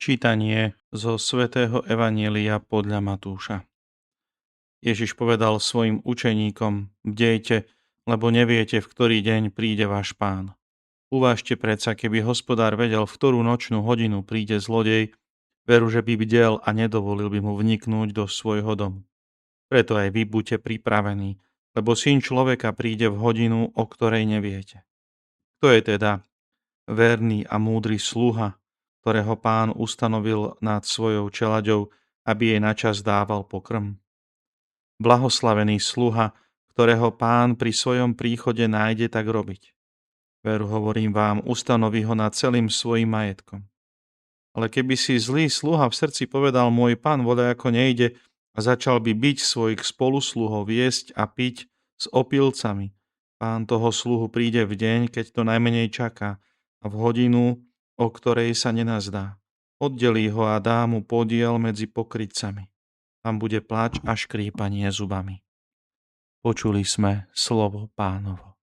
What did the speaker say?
Čítanie zo svätého Evanjelia podľa Matúša. Ježiš povedal svojim učeníkom: Bdejte, lebo neviete, v ktorý deň príde váš Pán. Uvážte predsa, keby hospodár vedel, v ktorú nočnú hodinu príde zlodej, veru, že by bdel a nedovolil by mu vniknúť do svojho domu. Preto aj vy buďte pripravení, lebo Syn človeka príde v hodinu, o ktorej neviete. Kto je teda verný a múdry sluha, ktorého Pán ustanovil nad svojou čeľaďou, aby jej načas dával pokrm? Blahoslavený sluha, ktorého Pán pri svojom príchode nájde tak robiť. Veru, hovorím vám, ustanoví ho nad celým svojim majetkom. Ale keby si zlý sluha v srdci povedal: môj Pán voľajako nejde, a začal by biť svojich spolusluhov, jesť a piť s opilcami, Pán toho sluhu príde v deň, keď to najmenej čaká, a v hodinu, o ktorej sa nenazdá. Oddelí ho a dá mu podiel medzi pokrytcami. Tam bude pláč a škrípanie zubami. Počuli sme slovo Pánovo.